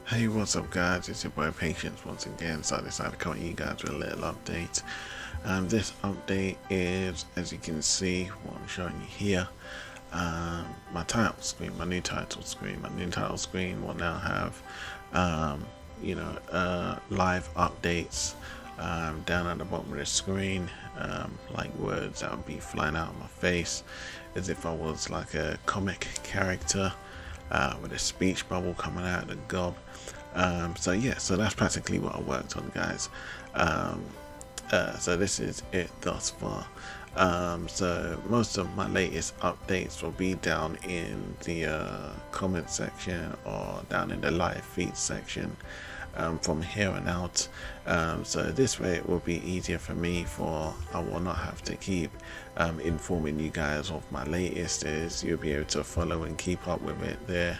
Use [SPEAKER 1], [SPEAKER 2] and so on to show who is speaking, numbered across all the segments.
[SPEAKER 1] Hey, what's up guys, it's your boy Patience once again. So I decided to come to you guys with a little update. This update is, as you can see, what I'm showing you here, my title screen, my new title screen. My new title screen will now have, live updates down at the bottom of the screen, like words that would be flying out of my face as if I was like a comic character. With a speech bubble coming out of the gob. So yeah, so that's practically what I worked on, guys. So this is it thus far. So most of my latest updates will be down in the comment section or down in the live feed section from here on out. So this way it will be easier for me, for I will not have to keep informing you guys of my latest. Is you'll be able to follow and keep up with it there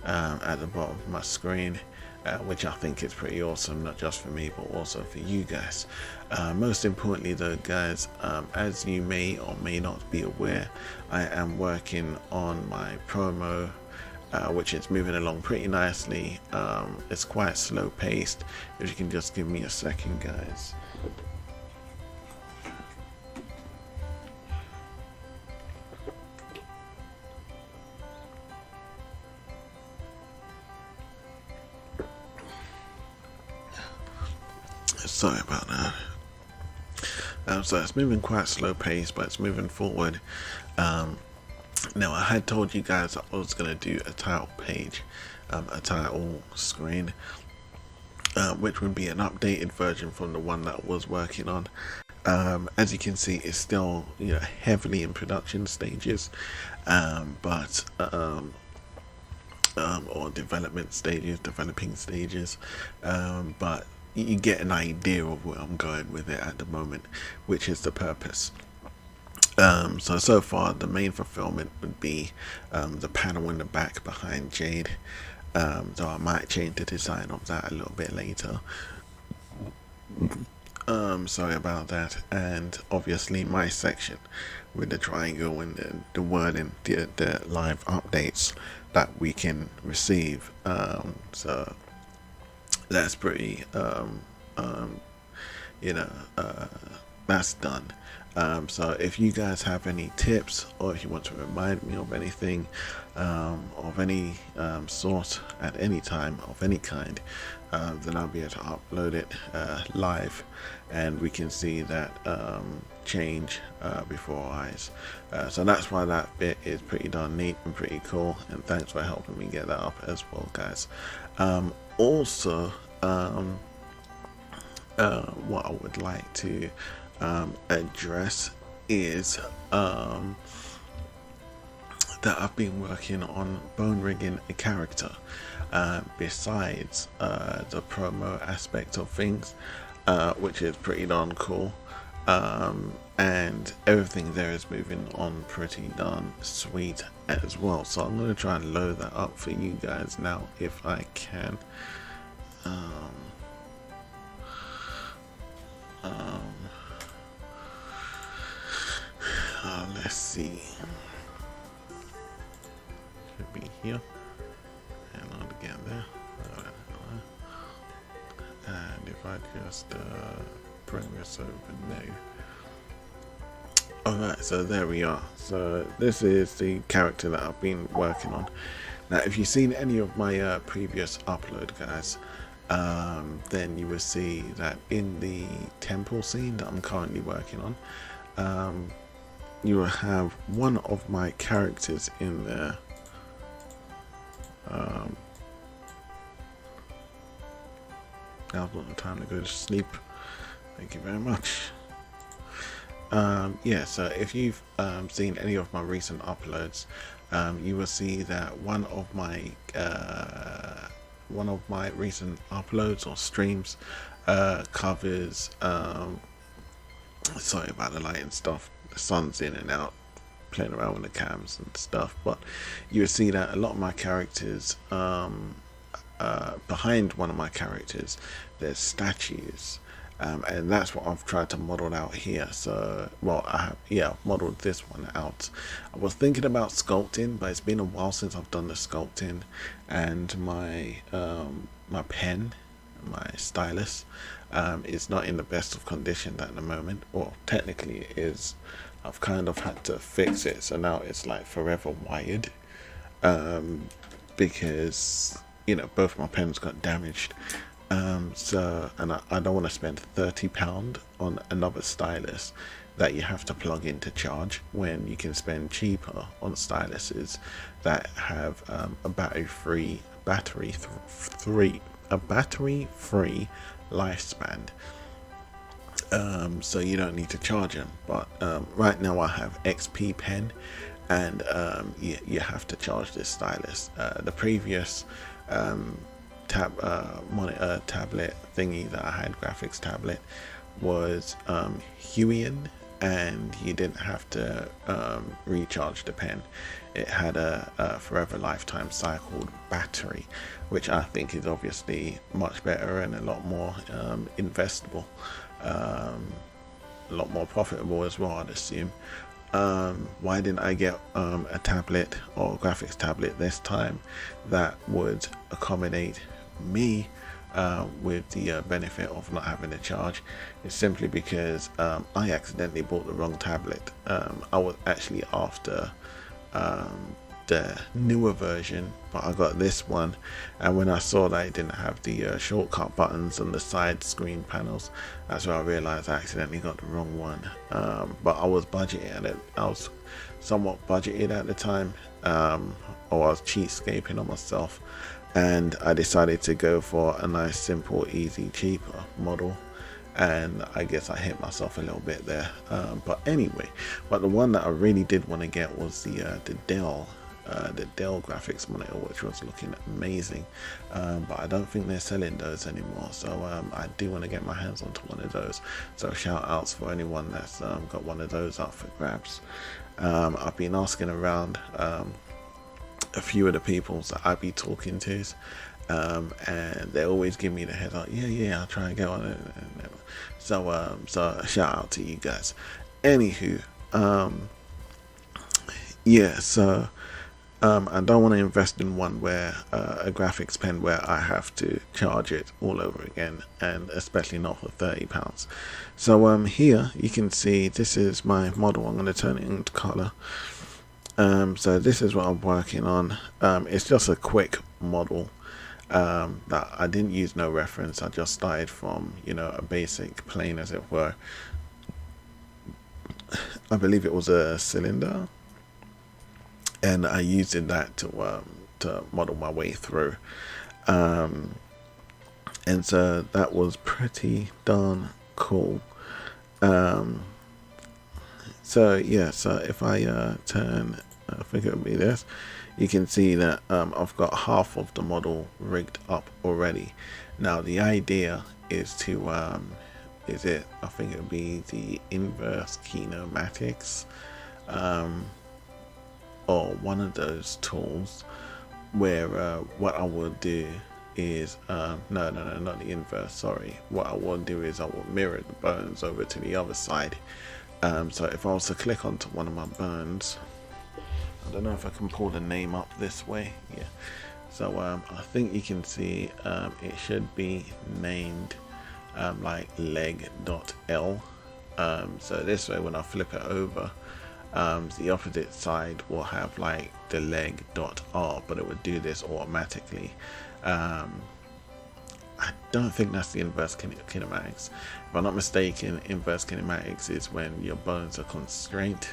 [SPEAKER 1] at the bottom of my screen, which I think is pretty awesome, not just for me but also for you guys. Most importantly though, guys, as you may or may not be aware, I am working on my promo, which is moving along pretty nicely. It's quite slow paced. If you can just give me a second, guys. Sorry about that. So it's moving quite slow paced, but it's moving forward. Now I had told you guys I was going to do a title page, a title screen, which would be an updated version from the one that I was working on. As you can see, it's still heavily in production stages, or developing stages, but you get an idea of where I'm going with it at the moment, which is the purpose. So far the main fulfillment would be the panel in the back behind Jade, so I might change the design of that a little bit later. Sorry about that. And obviously my section with the triangle and the word and the live updates that we can receive. So that's pretty that's done. So if you guys have any tips, or if you want to remind me of anything of any sort at any time of any kind, then I'll be able to upload it live, and we can see that change before our eyes. So that's why that bit is pretty darn neat and pretty cool, and thanks for helping me get that up as well, guys. Also, what I would like to address is that I've been working on bone rigging a character besides the promo aspect of things, which is pretty darn cool, and everything there is moving on pretty darn sweet as well. So I'm going to try and load that up for you guys now if I can. Let's see. Should be here. And I'll get there. And if I just bring this over now. Alright, so there we are. So this is the character that I've been working on. Now if you've seen any of my previous upload, guys, then you will see that in the temple scene that I'm currently working on, you will have one of my characters in there. Now's not the time to go to sleep. Thank you very much. Yeah, so if you've seen any of my recent uploads, you will see that one of my recent uploads or streams covers, sorry about the light and stuff, the sun's in and out, playing around with the cams and stuff, but you will see that a lot of my characters, behind one of my characters there's statues, and that's what I've tried to model out here. So well, I've modeled this one out. I was thinking about sculpting, but it's been a while since I've done the sculpting, and my my pen, my stylus, is not in the best of condition at the moment. Well, technically it is. I've kind of had to fix it, so now it's like forever wired, because both my pens got damaged. So, and I don't want to spend £30 on another stylus that you have to plug in to charge, when you can spend cheaper on styluses that have a battery-free lifespan. So you don't need to charge them. But right now I have XP pen, and you have to charge this stylus. The previous monitor tablet thingy that I had, graphics tablet, was Huion, and you didn't have to recharge the pen. It had a forever lifetime cycled battery, which I think is obviously much better and a lot more investable, a lot more profitable as well, I'd assume. Why didn't I get a tablet or graphics tablet this time that would accommodate me with the benefit of not having to charge? It's simply because I accidentally bought the wrong tablet. I was actually after the newer version, but I got this one, and when I saw that it didn't have the shortcut buttons on the side screen panels, that's when I realized I accidentally got the wrong one. But I was budgeting at it. I was somewhat budgeted at the time, or I was cheapskating on myself, and I decided to go for a nice, simple, easy, cheaper model. And I guess I hit myself a little bit there. But anyway, but the one that I really did want to get was the Dell graphics monitor, which was looking amazing. But I don't think they're selling those anymore. So I do want to get my hands onto one of those. So shout outs for anyone that's got one of those up for grabs. I've been asking around a few of the people that I be talking to, and they always give me the heads up. Yeah, I'll try and get one. So shout out to you guys. Anywho, yeah, so I don't want to invest in one where a graphics pen where I have to charge it all over again, and especially not for £30. So here you can see this is my model. I'm going to turn it into color. So this is what I'm working on. It's just a quick model that I didn't use no reference. I just started from a basic plane, as it were. I believe it was a cylinder, and I used that to model my way through, and so that was pretty darn cool. So yeah, so if I turn, I think it would be this, you can see that I've got half of the model rigged up already. Now the idea is to I think it would be the inverse kinematics, or one of those tools, where what I will do is no, not the inverse, sorry. What I will do is I will mirror the bones over to the other side. So if I was to click onto one of my bones, I don't know if I can pull the name up this way. Yeah, so I think you can see it should be named like leg.l. So this way, when I flip it over, the opposite side will have like the leg.r, but it would do this automatically. I don't think that's the inverse kinematics. If I'm not mistaken, inverse kinematics is when your bones are constrained,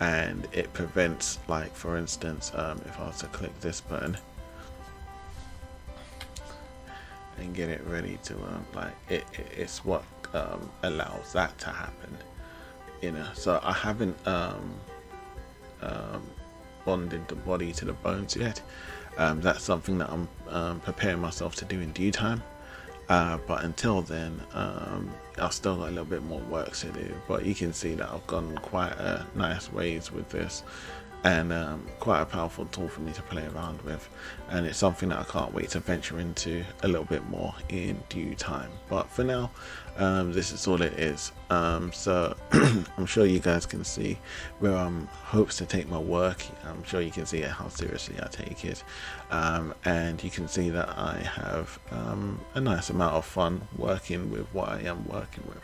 [SPEAKER 1] and it prevents, like for instance, if I was to click this button and get it ready to it's what allows that to happen. So I haven't bonded the body to the bones yet. That's something that I'm preparing myself to do in due time, but until then, I've still got a little bit more work to do. But you can see that I've gone quite a nice ways with this. and quite a powerful tool for me to play around with, and it's something that I can't wait to venture into a little bit more in due time. But for now, this is all it is. So I'm sure you guys can see where I'm hopes to take my work. I'm sure you can see how seriously I take it, and you can see that I have a nice amount of fun working with what I am working with.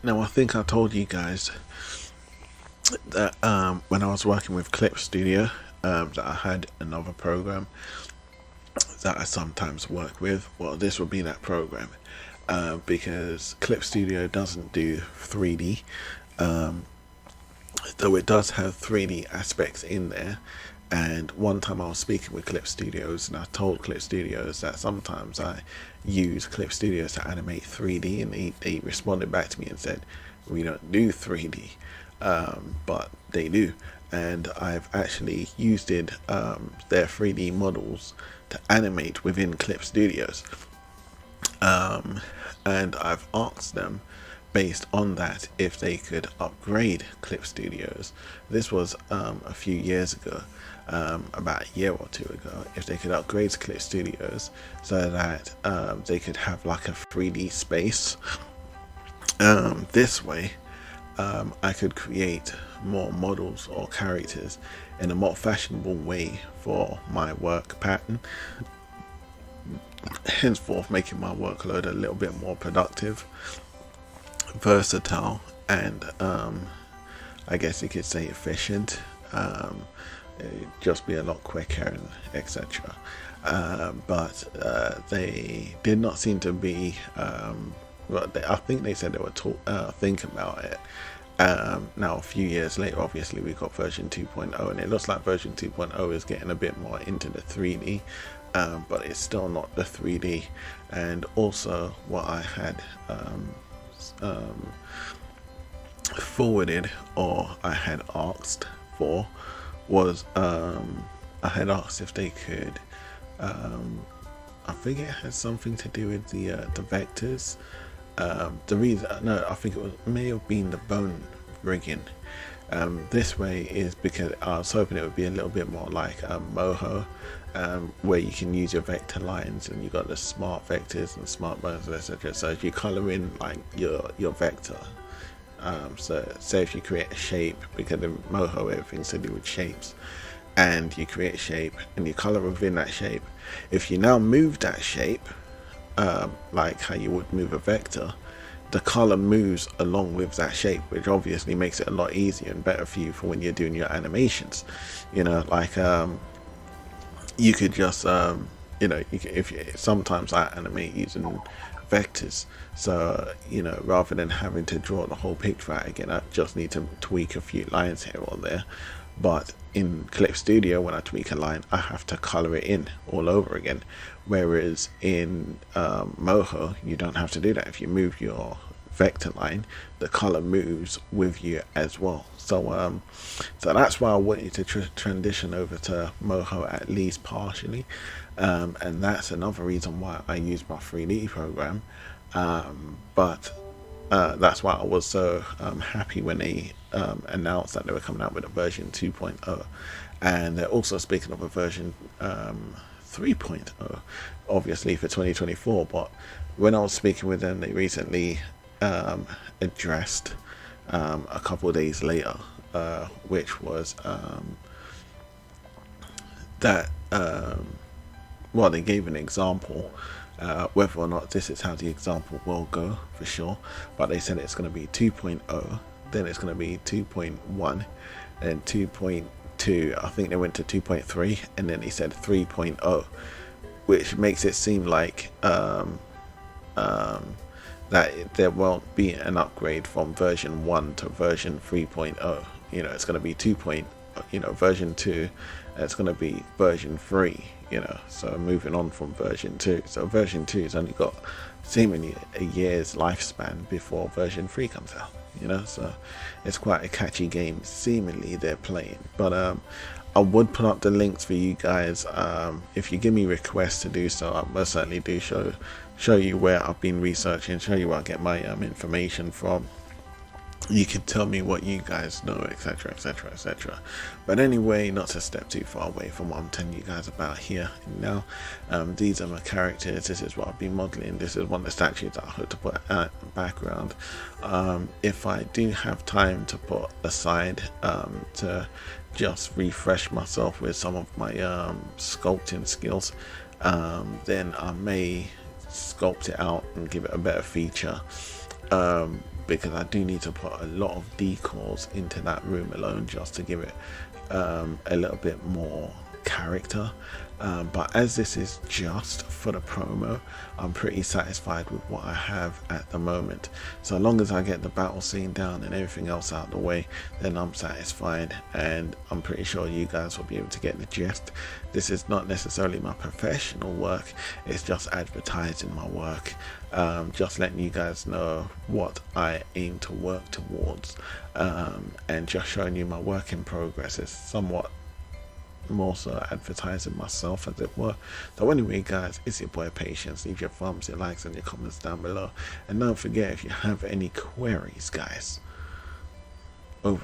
[SPEAKER 1] Now, I think I told you guys that when I was working with Clip Studio, that I had another program that I sometimes work with. Well, this would be that program, because Clip Studio doesn't do 3D, though it does have 3D aspects in there. And one time I was speaking with Clip Studios, and I told Clip Studios that sometimes I use Clip Studios to animate 3D, and they responded back to me and said, we don't do 3D, but they do. And I've actually used their 3D models to animate within Clip Studios, and I've asked them based on that if they could upgrade Clip Studios. This was a few years ago, about a year or two ago, if they could upgrade Clip Studios so that they could have like a 3D space. This way I could create more models or characters in a more fashionable way for my work pattern, henceforth making my workload a little bit more productive, versatile, and I guess you could say efficient. It'd just be a lot quicker, and etc. But they did not seem to be I think they said they were think about it. Now a few years later, obviously we got version 2.0, and it looks like version 2.0 is getting a bit more into the 3D, but it's still not the 3D. And also what I had forwarded, or I had asked for, was I had asked if they could, I think it has something to do with the vectors. The reason, no, I think it may have been the bone rigging. This way is because I was hoping it would be a little bit more like Moho, where you can use your vector lines, and you got the smart vectors and smart bones, etc. So if you color in like your vector, so say if you create a shape, because in Moho everything's to do with shapes, and you create a shape and you color within that shape, if you now move that shape, like how you would move a vector, the color moves along with that shape, which obviously makes it a lot easier and better for you for when you're doing your animations. You know, like you could just sometimes I animate using vectors, so you know, rather than having to draw the whole picture out again, I just need to tweak a few lines here or there. But in Clip Studio, when I tweak a line, I have to color it in all over again, whereas in Moho you don't have to do that. If you move your vector line, the color moves with you as well. So so that's why I want you to transition over to Moho, at least partially, and that's another reason why I use my 3D program. But that's why I was so happy when they announced that they were coming out with a version 2.0, and they're also speaking of a version 3.0, obviously for 2024. But when I was speaking with them, they recently addressed a couple of days later, which was that well, they gave an example. Whether or not this is how the example will go for sure, but they said it's going to be 2.0, then it's going to be 2.1, and 2.2. I think they went to 2.3, and then they said 3.0, which makes it seem like that there won't be an upgrade from version 1 to version 3.0. You know, it's going to be version 2, and it's going to be version 3. You know, so moving on from version 2. So version 2 has only got seemingly a year's lifespan before version 3 comes out. You know, so it's quite a catchy game seemingly they're playing. But I would put up the links for you guys. If you give me requests to do so, I most certainly do show you where I've been researching, show you where I get my information from. You can tell me what you guys know, etc, etc, etc. But anyway, not to step too far away from what I'm telling you guys about here and now. These are my characters. This is what I've been modeling. This is one of the statues that I hope to put at the background. If I do have time to put aside to just refresh myself with some of my sculpting skills, then I may sculpt it out and give it a better feature, because I do need to put a lot of decors into that room alone just to give it a little bit more character. But as this is just for the promo, I'm pretty satisfied with what I have at the moment. So long as I get the battle scene down and everything else out of the way, then I'm satisfied, and I'm pretty sure you guys will be able to get the gist. This is not necessarily my professional work, it's just advertising my work, just letting you guys know what I aim to work towards, and just showing you my work in progress. Is somewhat more so advertising myself, as it were. So anyway guys, it's your boy Patience. Leave your thumbs, your likes and your comments down below, and don't forget, if you have any queries guys, over